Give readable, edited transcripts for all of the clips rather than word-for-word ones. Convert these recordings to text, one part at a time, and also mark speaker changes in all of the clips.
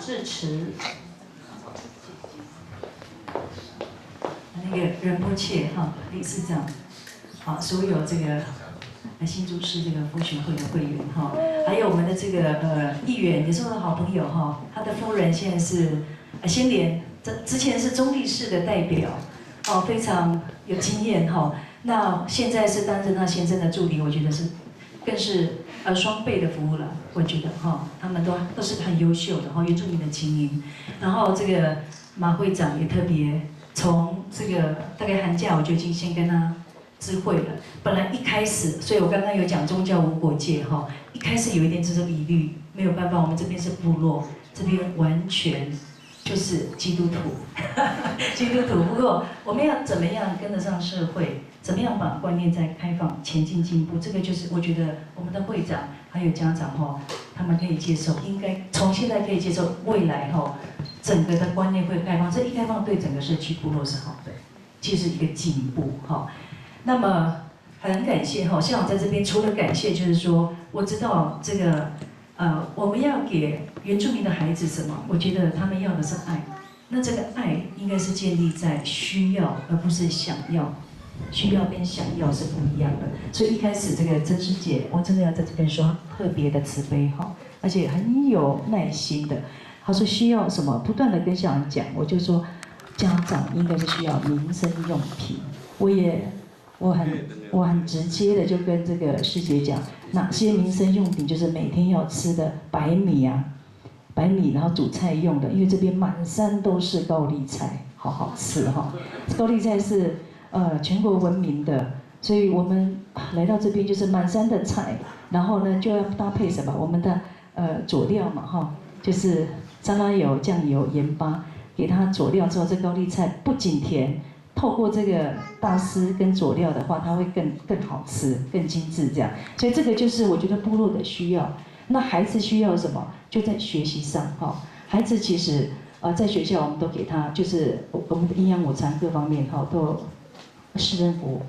Speaker 1: 智慈，那个仁波切哈理事长，好，所有这个新竹市这个佛学会的会员哈，还有我们的这个议员，也是我的好朋友哈，他的夫人现在是先莲，之前是中立市的代表，哦，非常有经验哈。那现在是担任他先生的助理，我觉得是更是双倍的服务了，我觉得哈，他们都是很优秀的哈，原住民的精英。然后这个马会长也特别从这个大概寒假我就已经先跟他知会了。本来一开始，所以我刚刚有讲宗教无国界哈，一开始有一点这种疑虑，没有办法，我们这边是部落，这边完全就是基督徒，基督徒。不过我们要怎么样跟得上社会？怎么样把观念再开放、前进、进步？这个就是我觉得我们的会长还有家长哈，他们可以接受，应该从现在可以接受，未来哈，整个的观念会开放。这一开放对整个社区部落是好的，其实一个进步哈。那么很感谢哈，校长在这边除了感谢，就是说我知道这个我们要给原住民的孩子什么？我觉得他们要的是爱。那这个爱应该是建立在需要，而不是想要。需要跟想要是不一样的，所以一开始这个曾师姐，我真的要在这边说特别的慈悲哈，而且很有耐心的。她说需要什么，不断的跟校长讲，我就说家长应该是需要民生用品。我很直接的就跟这个师姐讲，哪些民生用品就是每天要吃的白米啊，白米然后煮菜用的，因为这边满山都是高丽菜，好好吃哈。高丽菜是全国闻名的，所以我们来到这边就是满山的菜，然后呢就要搭配什么？我们的佐料嘛哈，就是沙拉油、酱油、盐巴，给它佐料之后，这高丽菜不仅甜，透过这个大师跟佐料的话，它会更好吃、更精致这样。所以这个就是我觉得部落的需要。那孩子需要什么？就在学习上哈，孩子其实在学校我们都给他，就是我们的营养午餐各方面哈都。市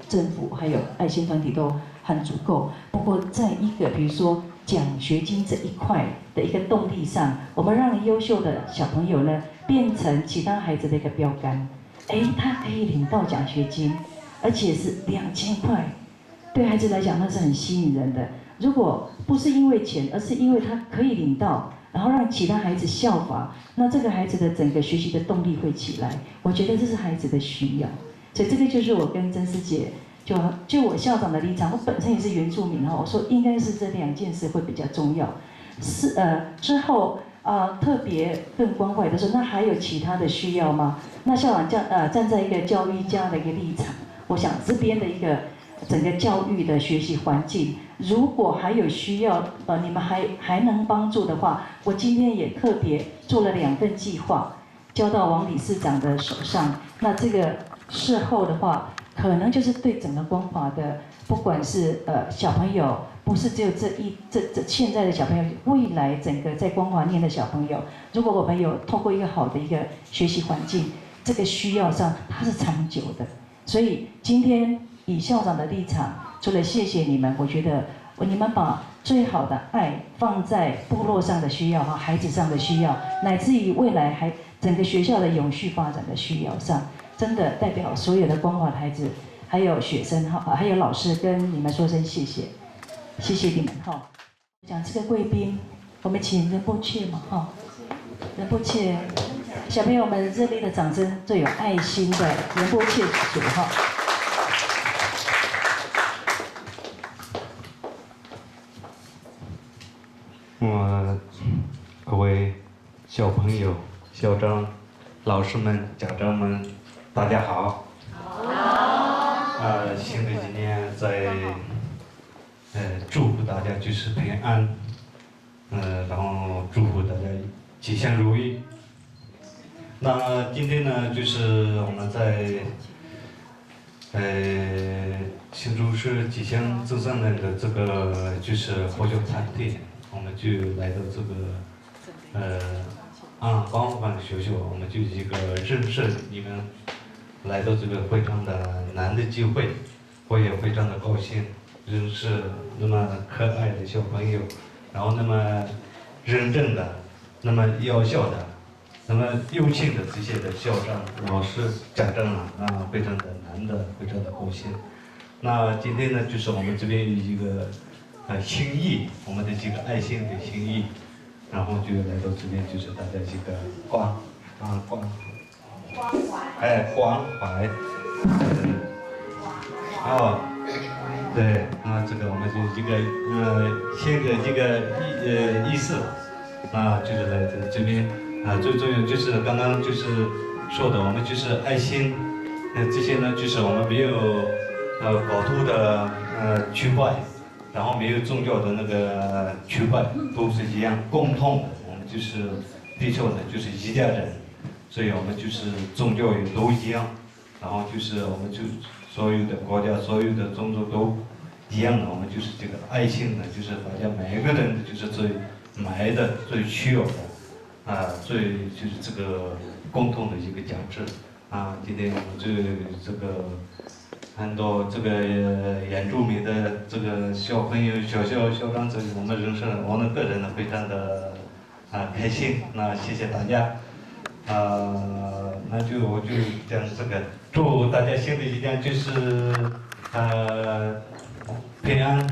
Speaker 1: 政府还有爱心团体都很足够。不过，在一个比如说奖学金这一块的一个动力上，我们让优秀的小朋友呢变成其他孩子的一个标杆。他可以领到奖学金，而且是2000块，对孩子来讲那是很吸引人的。如果不是因为钱，而是因为他可以领到，然后让其他孩子效仿，那这个孩子的整个学习的动力会起来。我觉得这是孩子的需要。所以这个就是我跟曾师姐，就我校长的立场，我本身也是原住民哈，我说应该是这2件事会比较重要。之后特别更关怀的说，那还有其他的需要吗？那校长站在一个教育家的一个立场，我想这边的一个整个教育的学习环境，如果还有需要你们还能帮助的话，我今天也特别做了2份计划，交到王理事长的手上。那这个事后的话，可能就是对整个光华的，不管是小朋友，不是只有这现在的小朋友，未来整个在光华念的小朋友，如果我们有透过一个好的一个学习环境，这个需要上它是长久的。所以今天以校长的立场，除了谢谢你们，我觉得你们把最好的爱放在部落上的需要和孩子上的需要，乃至于未来整个学校的永续发展的需要上。真的代表所有的光华的孩子，还有学生哈，还有老师，跟你们说声谢谢，谢谢你们哈。讲这个贵宾，我们请仁波切嘛哈，仁波切，小朋友们热烈的掌声，最有爱心的仁波切主哈。
Speaker 2: 各位小朋友、校长、老师们、家长们。大家好。好。新的一年在祝福大家就是平安，然后祝福大家吉祥如意。那今天呢，就是我们在新竹市吉祥自善人的这个就是佛教团体，我们就来到这个光华学校，我们就一个认识你们。来到这个非常的难的机会，我也非常的高兴认识那么可爱的小朋友，然后那么认真的、那么优秀的那么有请的这些的校长、老师、家长非常的难得，非常的高兴。那今天呢，就是我们这边有一个心意，我们的这个爱心的心意，然后就来到这边，就是大家这个关怀，对，这个我们就这个先的这个意思，就是来这边最重要就是刚刚就是说的，我们就是爱心，这些呢就是我们没有搞度的区块，然后没有宗教的那个区块，都是一样共同的，我们就是地球的就是一家人，所以我们就是宗教也都一样，然后就是我们就所有的国家、所有的种族都一样的，我们就是这个爱心呢，就是大家每一个人就是最埋的、最需要的，最就是这个共同的一个价值今天我们这个很多这个原住民的这个小朋友、校长，这我们认识，我们个人呢非常的开心。那谢谢大家。我就讲这个，祝大家新的一年就是平安，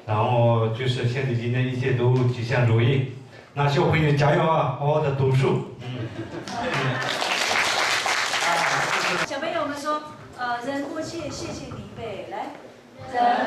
Speaker 2: 然后就是新的一年一切都吉祥如意。那小朋友加油啊，好好的读书。
Speaker 1: 小朋友们说，人过谢谢你呗，来，人